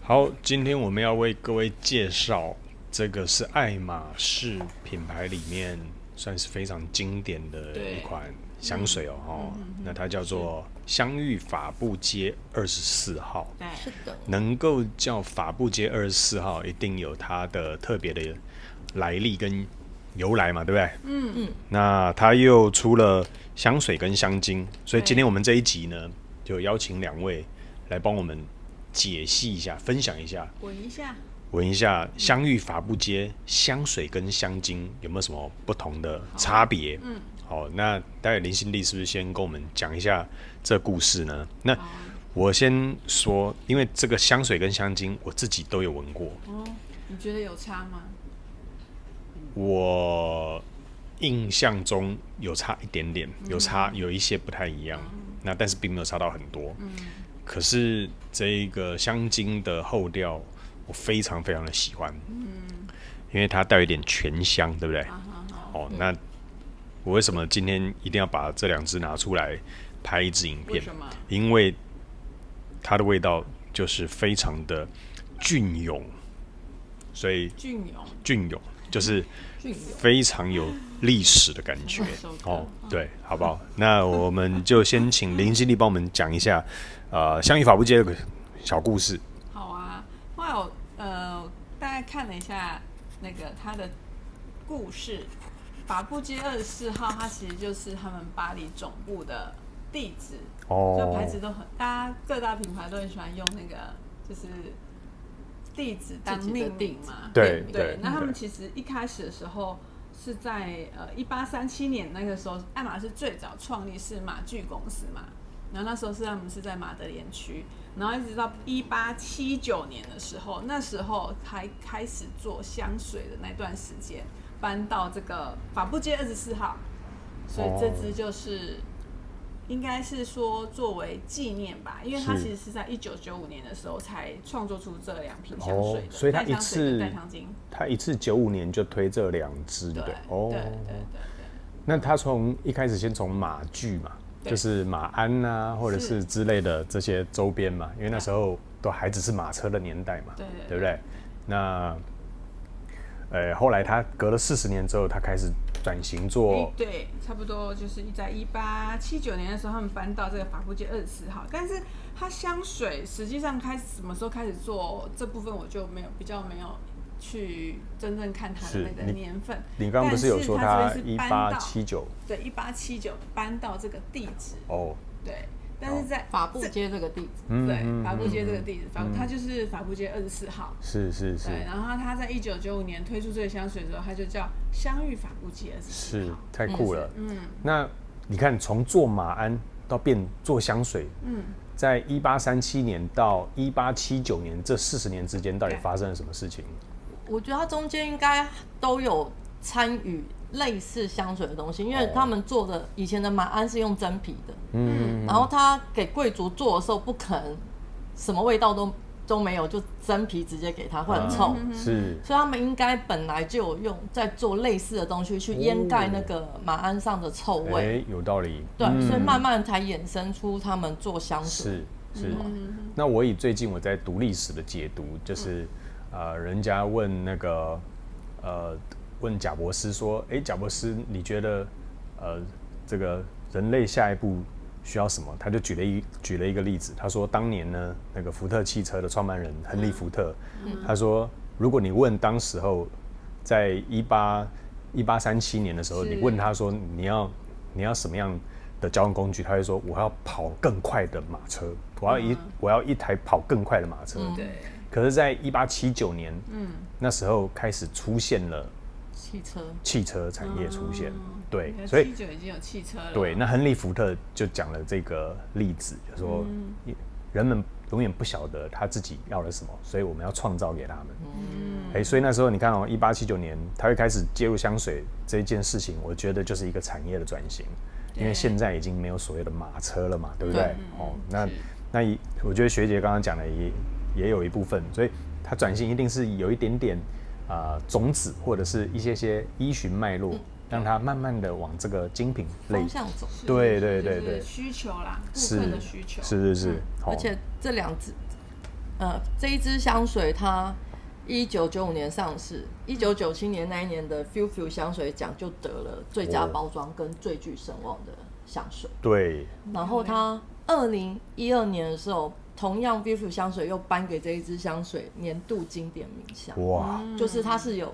好，今天我们要为各位介绍，这个是爱马仕品牌里面算是非常经典的一款香水哦。那它叫做香芋法布街24号。对，是的，能够叫法布街24号，一定有它的特别的来历跟由来嘛，对不对？那它又出了香水跟香精，所以今天我们这一集呢，就邀请2位来帮我们解析一下，分享一下，闻一下香芋法布街香水跟香精有没有什么不同的差别？好，那待会林心娣是不是先跟我们讲一下这故事呢？那我先说，因为这个香水跟香精我自己都有闻过。你觉得有差吗？我印象中有差一点点，有一些不太一样，那但是并没有差到很多。可是这一个香精的后调，我非常非常的喜欢，因为它带有一点全香，对不对？那我为什么今天一定要把这2支拿出来拍一支影片？为什么？因为它的味道就是非常的隽永，所以隽永就是非常有历史的感觉对，好不好？那我们就先请林心娣帮我们讲一下香芋法布街的小故事。好啊，后来我大概看了一下那个他的故事，法布街24号，它其实就是他们巴黎总部的地址。这牌子都很，各大品牌都很喜欢用那个，就是地址当命名嘛。对。那他们其实一开始的时候是在1837年那个时候，爱马仕最早创立是马具公司嘛。然后那时候他们是在马德莲区，然后一直到1879年的时候，那时候才开始做香水的那段时间，搬到这个法布街24号，所以这支就是应该是说作为纪念吧，因为它其实是在1995年的时候才创作出这2瓶香水的，所以它一次带香精，它一次95年就推这2支，对。对。那它从一开始先从马具嘛。就是马鞍啊，或者是之类的这些周边嘛，因为那时候都还只是马车的年代嘛，对不对？那，后来他隔了40年之后，他开始转型做，对，差不多就是在1879年的时候，他们搬到这个法布街24号，但是它香水实际上什么时候开始做这部分，我就比较没有去真正看它的那个年份。你刚刚不是有说它1879？对，1879搬到这个地址。对，但是在法布街这个地址。对，法布街这个地址，它就是法布街24号。是。对，然后它在1995年推出这个香水的时候，它就叫香芋法布街24号。是，太酷了。那你看，从做马鞍到变做香水，在1837年到1879年这40年之间，到底发生了什么事情？我觉得它中间应该都有参与类似香水的东西，因为他们做的以前的马鞍是用真皮的，然后他给贵族做的时候不可能什么味道都没有，就真皮直接给他会很臭，是，所以他们应该本来就有用在做类似的东西去掩盖那个马鞍上的臭味，有道理，对，所以慢慢才衍生出他们做香水。是。那我以最近我在读历史的解读，就是人家问那个问贾伯斯说，贾伯斯，你觉得这个人类下一步需要什么？他就举了一个例子，他说当年呢，那个福特汽车的创办人亨利福特，他说，如果你问当时候在1837年的时候，你问他说你要什么样的交通工具，他会说我要跑更快的马车，我要一台跑更快的马车。对。可是，在1879年，那时候开始出现了汽车产业出现，对，所以79已经有汽车了。对，那亨利福特就讲了这个例子，就说人们永远不晓得他自己要了什么，所以我们要创造给他们。所以那时候你看1879年他会开始介入香水这件事情，我觉得就是一个产业的转型，因为现在已经没有所谓的马车了嘛，对不对？那我觉得学姐刚刚讲的也有一部分，所以它转型一定是有一点点种子或者是一些依循脉络，让它慢慢的往这个精品类方向走。对，需求啦，顾客的需求。是。而且这2支这一支香水它1995年上市，1997年那一年的 FUFU 香水奖就得了最佳包装跟最具声望的香水。对。然后它2012年的时候，同样 FUFU 香水又颁给这一支香水年度经典名香。哇，就是它是有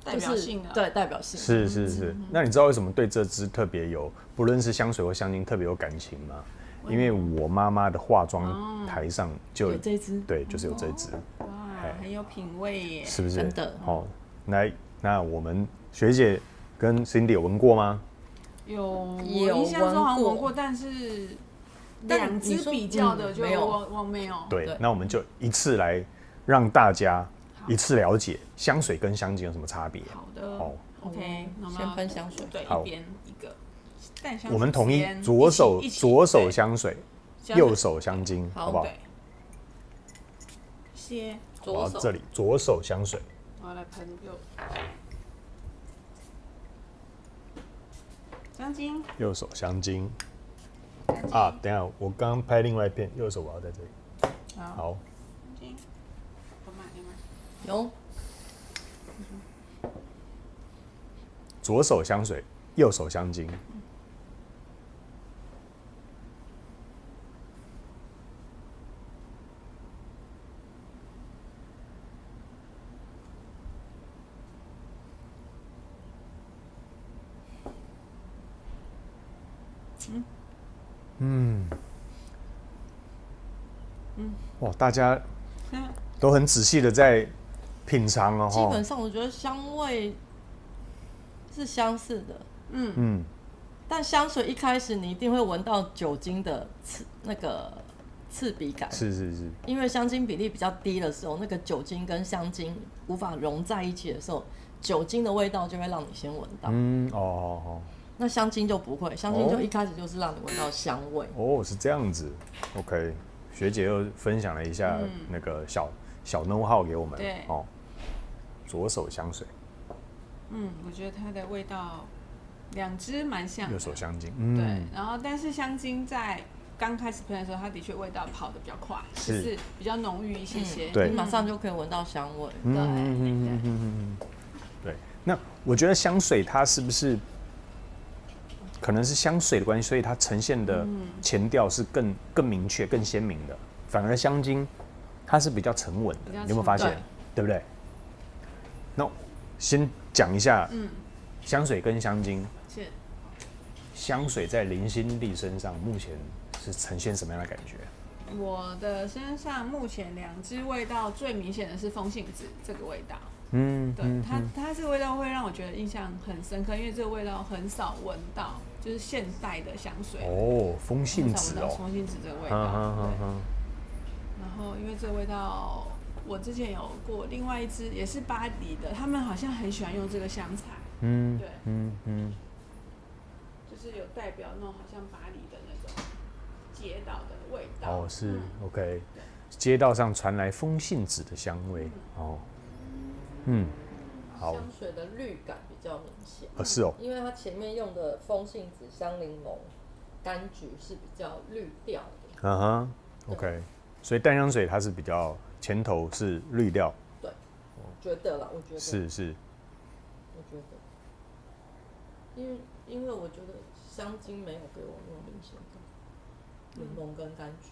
代表性的，对，代表性是。那你知道为什么对这支特别有，不论是香水或香精特别有感情吗？因为我妈妈的化妆台上就有这支，对，就是有这支。哇，很有品味耶，是不是？真的。好，那我们学姐跟 Cindy 有闻过吗？有，我印象中好像闻过，但是两支比较的就我没有。对，那我们就一次来让大家一次了解香水跟香精有什么差别。好的，好 ，OK，那我们先喷香水，对，一边一个淡香水，我们统一左手香水，右手香精，好不好？先左手，这里左手香水，我要来喷右香精，右手香精。啊，等一下，我刚刚拍另外一片，右手我要在这里。好。有。左手香水，右手香精。哇，大家都很仔细的在品尝哦。基本上我觉得香味是相似的，但香水一开始你一定会闻到酒精的刺鼻感，是，因为香精比例比较低的时候，那个酒精跟香精无法融在一起的时候，酒精的味道就会让你先闻到。那香精就不会，香精就一开始就是让你闻到香味。哦，是这样子。OK， 学姐又分享了一下那个小 know how 给我们。对。哦，左手香水。我觉得它的味道两支蛮像的。右手香精。对，然后但是香精在刚开始喷的时候，它的确味道跑得比较快，就是比较浓郁一些。对，你马上就可以闻到香味。对，那我觉得香水它是不是可能是香水的关系，所以它呈现的前调是更明确、更鲜明的，反而香精它是比较沉稳的，你有没有发现？对不对？那先讲一下，香水跟香精。是。香水在林心娣身上目前是呈现什么样的感觉？我的身上目前两支味道最明显的是风信子这个味道。对，它这个味道会让我觉得印象很深刻，因为这个味道很少闻到，就是现代的香水。哦，风信子哦，风信子这个味道。然后因为这个味道，我之前有过另外一支也是巴黎的，他们好像很喜欢用这个香材。对，就是有代表那种好像巴黎的那种街道的味道。哦，是 OK， 街道上传来风信子的香味。好。香水的绿感比较明显。是哦。因为它前面用的风信子、香柠檬、柑橘是比较绿调的。OK， 所以淡香水它是比较前头是绿调。对，觉得啦，我觉得是。我觉得，因为我觉得香精没有给我那么明显的柠檬跟柑橘。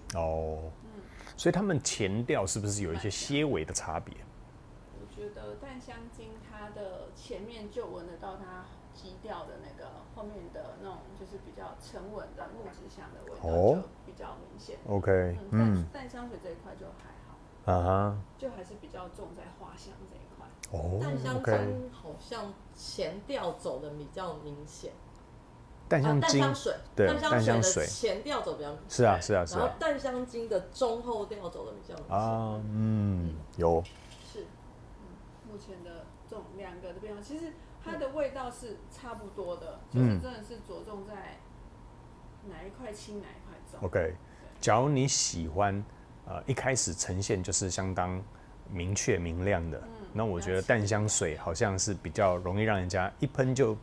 所以它们前调是不是有一些些微的差别？我觉得淡香精它的前面就闻得到它基调的那个后面的那种就是比较沉稳的木质香的味道就比较明显。OK， 淡香水这一块就还好。就还是比较重在花香这一块。淡香精好像前调走的比较明显。淡香水，对，淡香水的前调走比较明显。是啊。然后淡香精的中后调走的比较明显。有。是。目前的这种两个的变化，其实它的味道是差不多的，就是真的是着重在哪一块轻哪一块重。OK， 假如你喜欢一开始呈现就是相当明确明亮的，那我觉得淡香水好像是比较容易让人家一喷就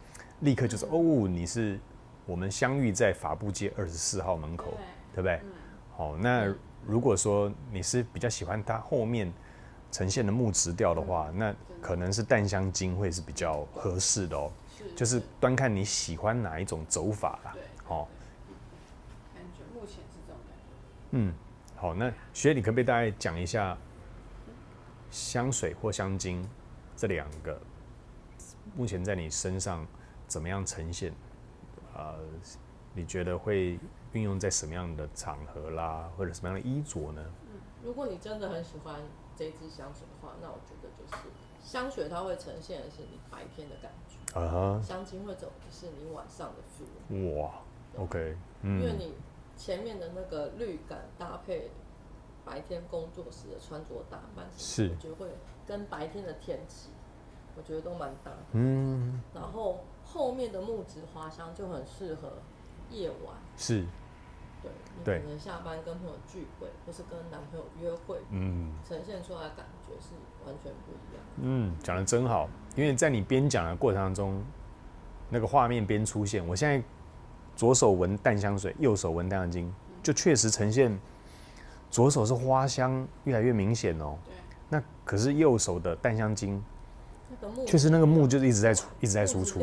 立刻就是你是我们相遇在法布街24号门口，对不对？好，那如果说你是比较喜欢它后面呈现的木质调的话，那可能是淡香金会是比较合适的哦。就是端看你喜欢哪一种走法啦。哦，感觉目前是这种感觉。嗯，好，那学姐你可不可以大概讲一下香水或香精这两个目前在你身上怎么样呈现？你觉得会运用在什么样的场合啦，或者什么样的衣着呢？如果你真的很喜欢这支香水的话，那我觉得就是香水它会呈现的是你白天的感觉，香精会走的是你晚上的 feel。哇 ，OK， 因为你前面的那个绿感搭配白天工作时的穿着打扮，是我觉得会跟白天的天气，我觉得都蛮搭的。然后后面的木质花香就很适合夜晚。是。对，你可能下班跟朋友聚会，或是跟男朋友约会，呈现出来的感觉是完全不一样的。讲得真好，因为在你边讲的过程当中，那个画面边出现，我现在左手闻淡香水，右手闻淡香精，就确实呈现左手是花香越来越明显哦。那可是右手的淡香精，确实那个木就是一直在输出。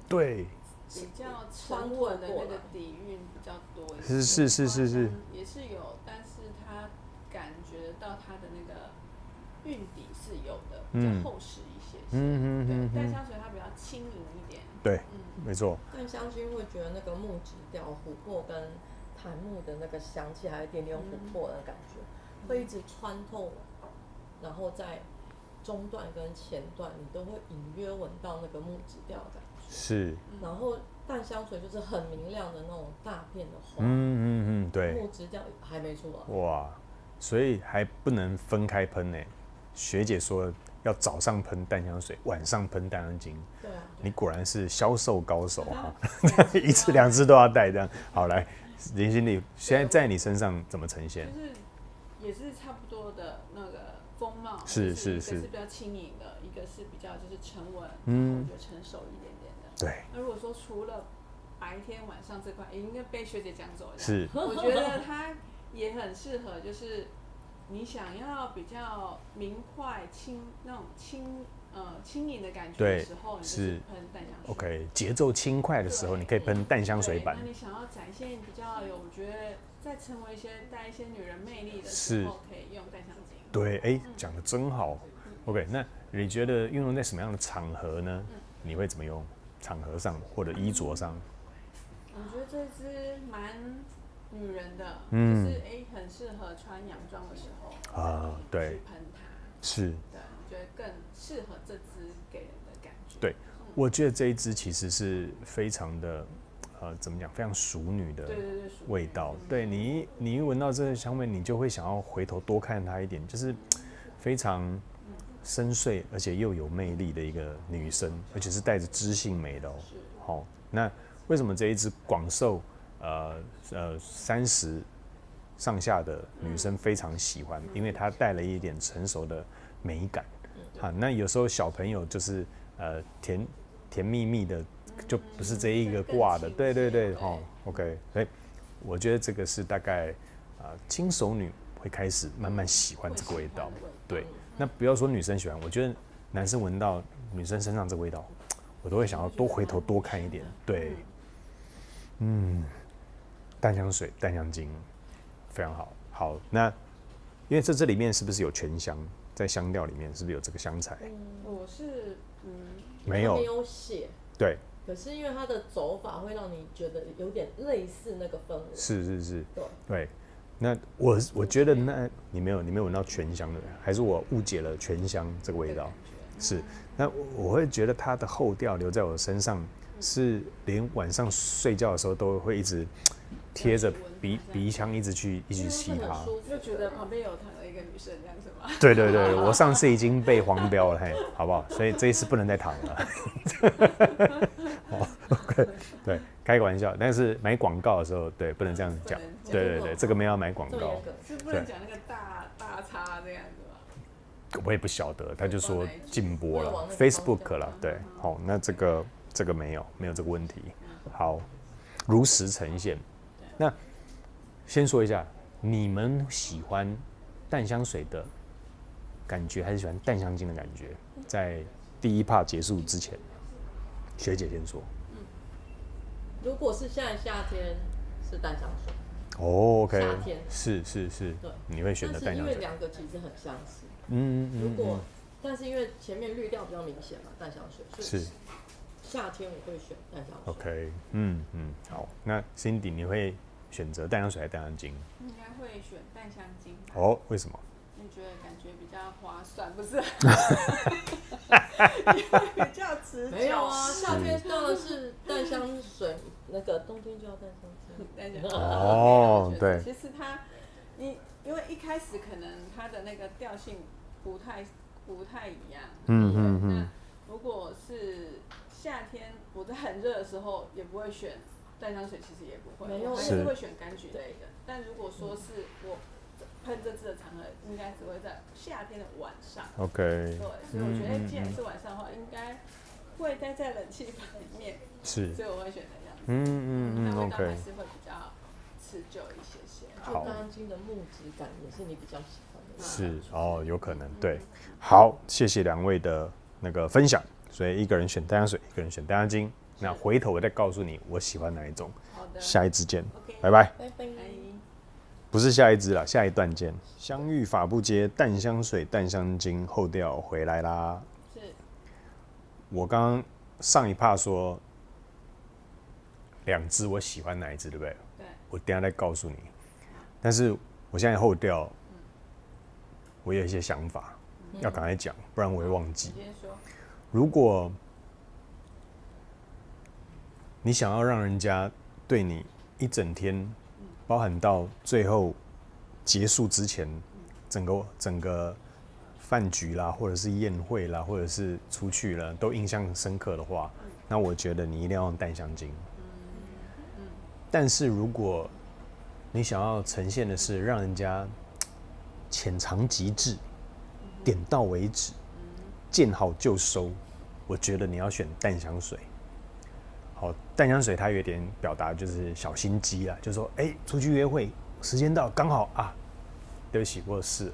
对。比较沉稳的那个底蕴比较多一些，是，也是有，但是它感觉得到它的那个韵底是有的，比较厚实一些。对，淡香水它比较轻盈一点。对，没错。淡香精会觉得那个木质调、琥珀跟檀木的那个香气，还有一点点琥珀的感觉，会一直穿透，然后在中段跟前段，你都会隐约闻到那个木质调的感觉。是，然后淡香水就是很明亮的那种大片的花，对，木质调还没出来。哇，所以还不能分开喷呢。学姐说要早上喷淡香水，晚上喷淡香精。对啊，你果然是销售高手哈，一次两次都要带这样。好，来，林心理，现在在你身上怎么呈现？就是也是差不多的那个风貌，是，一个是比较轻盈的，一个是比较就是沉稳，我觉得成熟一点点。对，那如果说除了白天晚上这块，也应该被学姐讲走了。是，我觉得它也很适合，就是你想要比较明快、那种轻盈的感觉的时候，你就是喷淡香水。OK， 节奏轻快的时候，你可以喷淡香水版。那你想要展现比较有，我觉得在成为带一些女人魅力的时候，可以用淡香精。对，讲得真好。OK， 那你觉得运用在什么样的场合呢？你会怎么用？场合上或者衣着上，我觉得这支蛮女人的，就是很适合穿洋装的时候对，去喷它。是，对，我觉得更适合这支给人的感觉。对，我觉得这一支其实是非常的怎么讲，非常淑女的味道。对，你一闻到这个香味，你就会想要回头多看它一点，就是非常深邃而且又有魅力的一个女生，而且是带着知性美的哦。好，那为什么这一支广受30上下的女生非常喜欢？因为它带了一点成熟的美感。那有时候小朋友就是甜蜜蜜的，就不是这一个挂的。对，OK， 所以我觉得这个是大概轻熟女会开始慢慢喜欢这个味道。对。那不要说女生喜欢，我觉得男生闻到女生身上这个味道，我都会想要多回头多看一点。对，淡香水、淡香精，非常好。好，那因为这里面是不是有全香？在香调里面是不是有这个香材？我是没有写。对。可是因为它的走法会让你觉得有点类似那个氛围。是。对。那我觉得，那你没有闻到全香的，还是我误解了全香这个味道？是，那我会觉得它的后调留在我身上，是连晚上睡觉的时候都会一直贴着鼻腔一直去吸它。就觉得旁边有一个女生这样子吗？对，我上次已经被黄标了，好不好？所以这一次不能再躺了。OK， 对，开个玩笑，但是买广告的时候，对，不能这样讲。对，这个没有买广告，是不能讲那个大叉这样子吗？我也不晓得，他就说禁播了 ，Facebook 了，对，好，那这个没有这个问题。好，如实呈现。那先说一下，你们喜欢淡香水的感觉，还是喜欢淡香精的感觉？在第一 part 结束之前，学姐先说。如果是现在夏天是淡香水，哦 ，OK， 夏天是，对，你会选择淡香水。但是因为两个其实很相似，如果但是因为前面滤调比较明显嘛，淡香水，所以是夏天我会选淡香水。 OK，好，那 Cindy 你会选择淡香水还是淡香精？应该会选淡香精。哦，为什么？你觉得感觉比较划算，不是？比较持久。没有啊，夏天当然是淡香水，那个冬天就要淡香精。淡香精。哦，对。其实它，因为一开始可能它的那个调性不太一样。那如果是夏天不是很热的时候，也不会选淡香水，其实也不会，没有，还是会选柑橘类的。但如果说是我喷这支的场合，应该只会在夏天的晚上。OK。对，所以我觉得既然是晚上的话，应该会待在冷气房里面。是。所以我会选这样。那味道还是会比较持久一些些。好。淡香精的木质感也是你比较喜欢的。是哦，有可能对。好，谢谢两位的那个分享。所以一个人选淡香水，一个人选淡香精。那回头我再告诉你我喜欢哪一种。好的。下一支见，拜拜。拜拜。不是下一支啦，下一段见。香芋法布街淡香水、淡香精后调回来啦。是。我刚刚上一趴说2支我喜欢哪一支，对不对？对。我等一下再告诉你。但是我现在后调，我有一些想法，要赶快讲，不然我会忘记。你先说。如果你想要让人家对你一整天，包含到最后结束之前，整个饭局啦，或者是宴会啦，或者是出去了，都印象深刻的话，那我觉得你一定要用淡香精。但是如果你想要呈现的是让人家浅尝即止，点到为止，见好就收，我觉得你要选淡香水。好，淡香水它有点表达就是小心机啊，就是说，出去约会时间到刚好啊，对不起，我有事，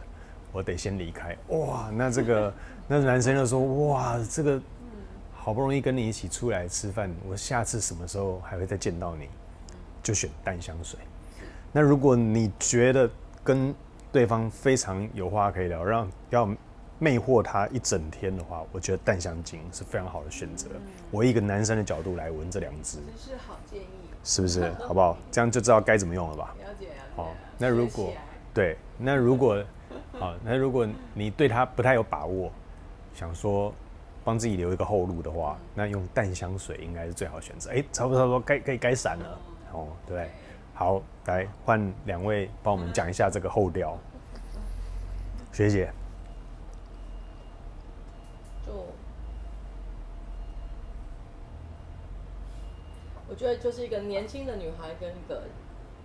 我得先离开。哇，那这个那男生就说，哇，这个好不容易跟你一起出来吃饭，我下次什么时候还会再见到你？就选淡香水。那如果你觉得跟对方非常有话可以聊，要魅惑他一整天的话，我觉得淡香精是非常好的选择。我以一个男生的角度来闻这2支，这是好建议，是不是？好不好？这样就知道该怎么用了吧？了解。好，那如果你对他不太有把握，想说帮自己留一个后路的话，那用淡香水应该是最好的选择。差不多该闪了，对。好，来换2位帮我们讲一下这个后调。学姐，我觉得就是一个年轻的女孩跟一个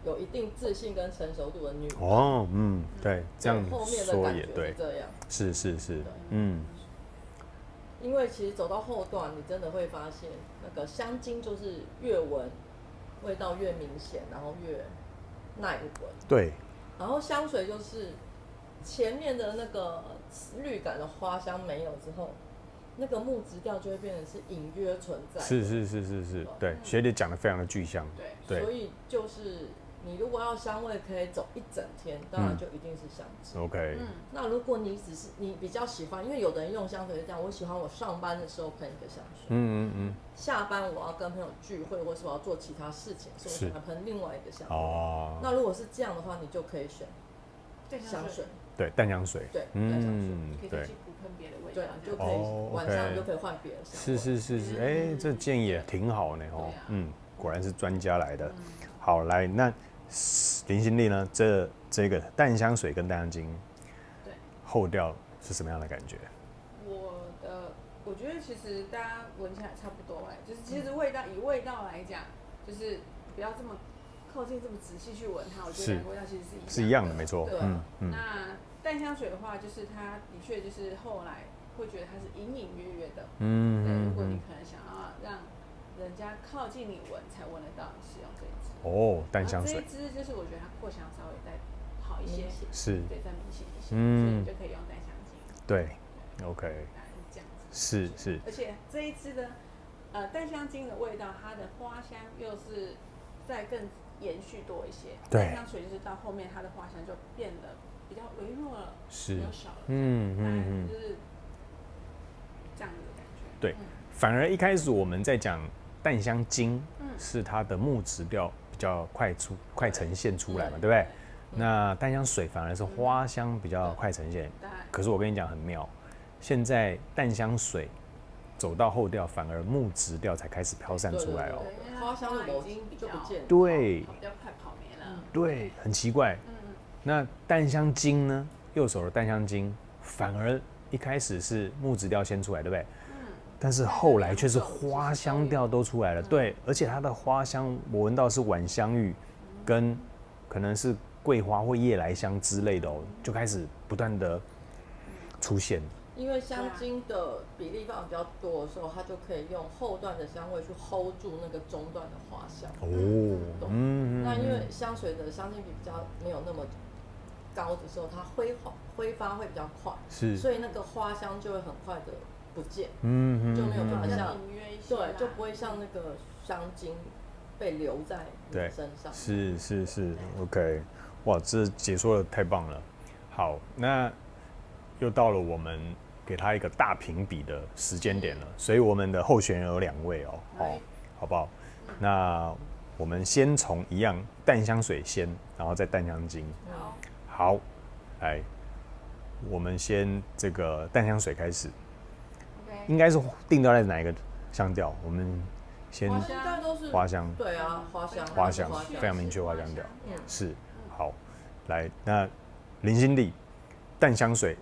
有一定自信跟成熟度的女孩。哦，对，这样后面的说感觉也对，是这样。是，因为其实走到后段，你真的会发现，那个香精就是越闻味道越明显，然后越耐闻。对。然后香水就是前面的那个绿感的花香没有之后，那个木质调就会变成是隐约存在。是，对，学姐讲的非常的具象。对，所以就是你如果要香味可以走一整天，当然就一定是香脂。OK。那如果你只是你比较喜欢，因为有的人用香水是这样，我喜欢我上班的时候喷一个香水，下班我要跟朋友聚会，或是我要做其他事情，所以我喜欢喷另外一个香水。那如果是这样的话，你就可以选香水。对，淡香水。对，淡香水。可以去补喷别的味道。对，就可以晚上就可以换别的香味。是，这建议也挺好呢果然是专家来的。好，来，那林心丽呢？这个淡香水跟淡香精，对，后调是什么样的感觉？我觉得其实大家闻起来差不多就是其实以味道来讲，就是不要这么靠近这么仔细去闻它，我觉得两个味道其实是一样的，没错。那淡香水的话，就是它的确就是后来会觉得它是隐隐约约的。对，如果你可能想要让人家靠近你闻才闻得到，你是用这一支。淡香水。这一支就是我觉得它扩香稍微再一些，是，对，再明显一些，所以你就可以用淡香精。对 ，OK，这样子。是。而且这一支的淡香精的味道，它的花香又是再更延续多一些。对，淡香水就是到后面它的花香就变得比较微弱了，是，比较少了。就是这样子的感觉。对，反而一开始我们在讲淡香精，是它的木质调比较快呈现出来嘛，对不对？那淡香水反而是花香比较快呈现。可是我跟你讲很妙，现在淡香水走到后调，反而木质调才开始飘散出来哦。花香已经就不见了，对，比较快跑没了。对，很奇怪。那淡香精呢？右手的淡香精反而一开始是木质调先出来，对不对？但是后来却是花香调都出来了，对，而且它的花香我闻到是晚香玉，跟可能是桂花或夜来香之类的哦，就开始不断的出现。因为香精的比例放比较多的时候，它就可以用后段的香味去 hold 住那个中段的花香。哦，那因为香水的香精比比较没有那么高的时候，它挥发会比较快，是，所以那个花香就会很快的不见，就没有办法像对，就不会像那个香精被留在你身上。是 ，OK， 哇，这解说的太棒了。好，那又到了我们给他一个大评比的时间点了，所以我们的候选人有2位哦，好不好？那我们先从一样淡香水先，然后再淡香精。好，来，我们先这个淡香水开始。应该是定调在哪一个香调？我们先花香，对啊，花香非常明确花香调，是好。来，那林心娣淡香水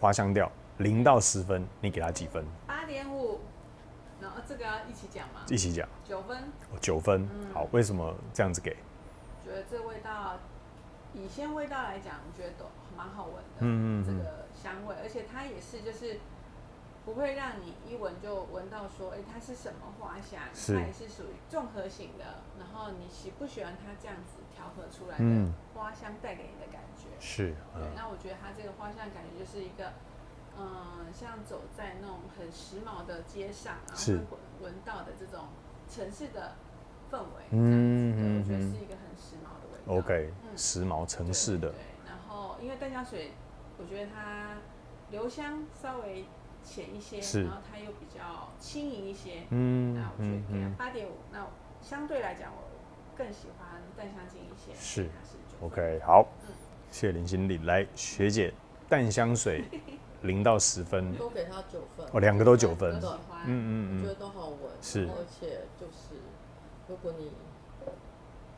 花香调0到10分，你给他几分？8.5。然后这个要一起讲吗？一起讲。9分。9分，好，为什么这样子给？觉得这味道，以鲜味道来讲，我觉得都蛮好闻的。这个香味，而且它也是就是不会让你一闻就闻到说，它是什么花香，它也是属于综合型的。然后你喜不喜欢它这样子调和出来的花香带给你的感觉？是。对，那我觉得它这个花香感觉就是一个，像走在那种很时髦的街上，然后会闻到的这种城市的氛围，这样子的，我觉得是一个很时髦的味道。OK，时髦城市的。对，然后因为淡香水，我觉得它留香稍微浅一些，然后它又比较轻盈一些。那我觉得给它8.5。那相对来讲，我更喜欢淡香精一些。是。OK， 好，谢谢林心娣。来，学姐，淡香水0到10分，都给他9分。哦，2个都9分。对，我觉得都好闻。是。而且就是，如果你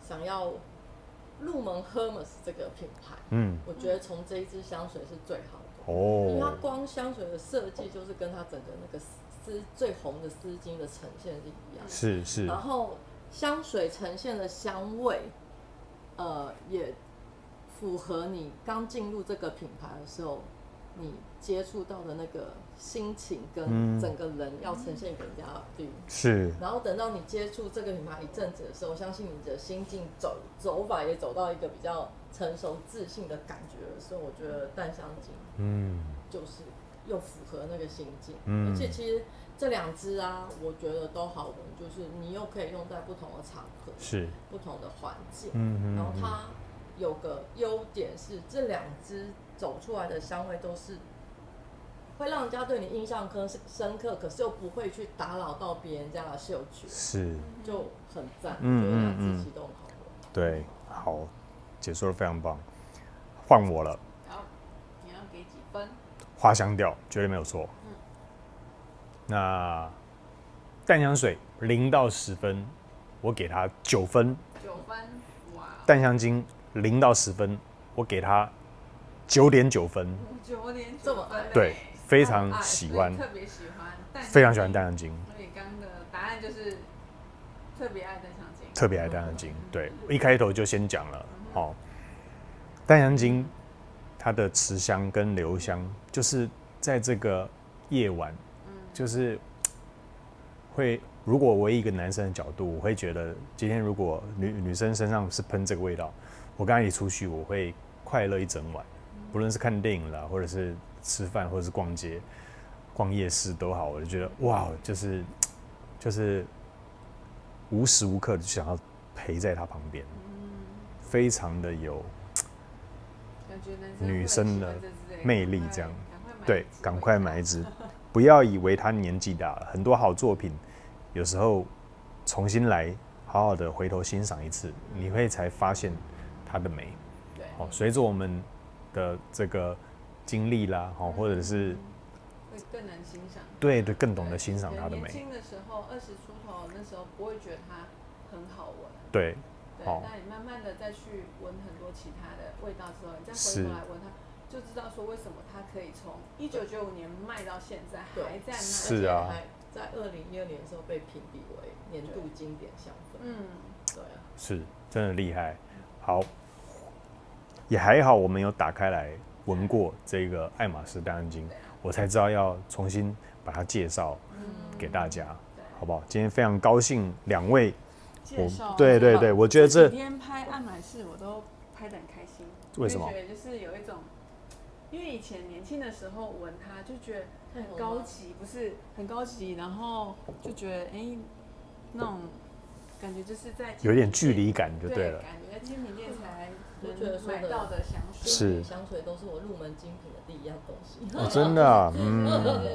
想要入门 Hermes 这个品牌，我觉得从这一支香水是最好的。因为它光香水的设计就是跟它整个那个最红的丝巾的呈现是一样的。是。然后香水呈现的香味，也符合你刚进入这个品牌的时候，你接触到的那个心情跟整个人要呈现给人家的 feel。是。然后等到你接触这个品牌一阵子的时候，相信你的心境走法也走到一个比较成熟自信的感觉的时候，我觉得淡香精，就是又符合那个心境。而且其实这2支啊，我觉得都好闻，就是你又可以用在不同的场合，是不同的环境。然后它有个优点是，这2支走出来的香味都是会让人家对你印象深刻，可是又不会去打扰到别人家的嗅觉，是就很赞。我觉得2支其实都很好闻。对，好，解说的非常棒。换我了。好，你要给几分？花香调绝对没有错。那淡香水0到10分，我给它9分。9分，哇！淡香精0到10分，我给它9.9分。9.9这么分？对，非常喜欢，特别喜欢，非常喜欢淡香精。所以刚刚的答案就是特别爱淡香精。特别爱淡香精，对，一开头就先讲了，淡香精它的持香跟留香，就是在这个夜晚。就是会，如果我以一个男生的角度，我会觉得今天如果女生身上是喷这个味道，我跟他一起出去，我会快乐一整晚，不论是看电影啦，或者是吃饭，或者是逛街、逛夜市都好，我就觉得哇，就是无时无刻就想要陪在他旁边，非常的有女生的魅力，这样。对，赶快买一支，不要以为他年纪大了，很多好作品，有时候重新来，好好的回头欣赏一次，你会才发现它的美。对，随着我们的这个经历啦，或者是会更能欣赏。对，更懂得欣赏它的美。年轻的时候20出头，那时候不会觉得它很好闻。对，但你慢慢的再去闻很多其他的味道之后，你再回头来闻它。就知道说为什么它可以从1995年卖到现在还在卖，是啊，在2012年的时候被评比为年度经典香氛。对啊，是真的厉害。好，也还好，我们有打开来闻过这个爱马仕淡香精，我才知道要重新把它介绍给大家，好不好？今天非常高兴两位介绍，对，我觉得这几天拍爱马仕我都拍得很开心。为什么？就是有一种。因为以前年轻的时候闻它就觉得很高级，不是很高级，然后就觉得那种感觉就是在有点距离感就对了。感觉在精品店才能买到的香水，是香水都是我入门精品的第一样东西。真的啊，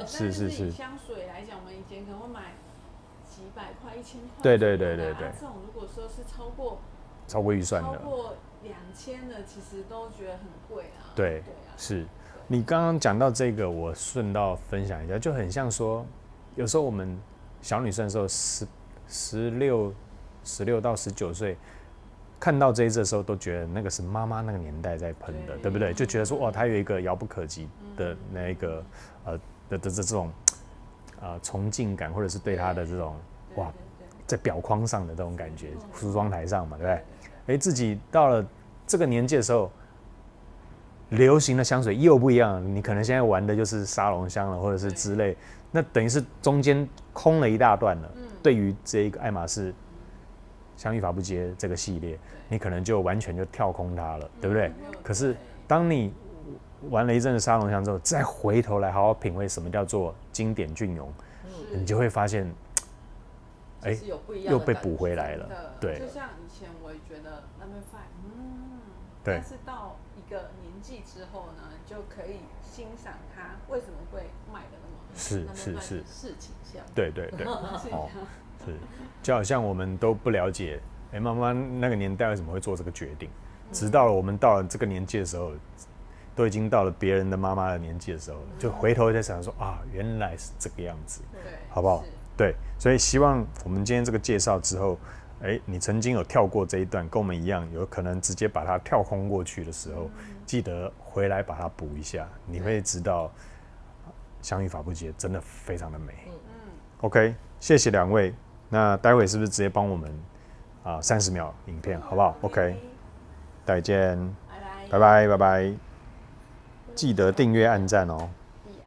是。以香水来讲，我们以前可能会买几百块、1000块。对。这种如果说是超过预算的，超过2000的，其实都觉得很贵啊。对。是，你刚刚讲到这个，我顺道分享一下，就很像说，有时候我们小女生的时候，16到19岁，看到这一支的时候，都觉得那个是妈妈那个年代在喷的，对不对？就觉得说，哇，它有一个遥不可及的那一个这种崇敬感，或者是对它的这种哇，在表框上的这种感觉，梳妆台上嘛，对不对？自己到了这个年纪的时候。流行的香水又不一样，你可能现在玩的就是沙龙香了，或者是之类，那等于是中间空了一大段了。对于这个爱马仕香芋法布街这个系列，你可能就完全就跳空它了，对不对？可是当你玩了一阵子沙龙香之后，再回头来好好品味什么叫做经典隽永，你就会发现，又被补回来了。对，就像以前我也觉得 No.5，对，但是到一个年纪之后呢，就可以欣赏它为什么会卖的那么好。是事情像。对，是，就好像我们都不了解，妈妈那个年代为什么会做这个决定，直到了我们到了这个年纪的时候，都已经到了别人的妈妈的年纪的时候，就回头在想说啊，原来是这个样子，好不好？对，所以希望我们今天这个介绍之后。你曾经有跳过这一段，跟我们一样，有可能直接把它跳空过去的时候，记得回来把它补一下，你会知道香芋法布街真的非常的美。OK， 谢谢两位。那待会是不是直接帮我们30秒影片，好不好 ？OK， 再见，拜拜。记得订阅按赞哦。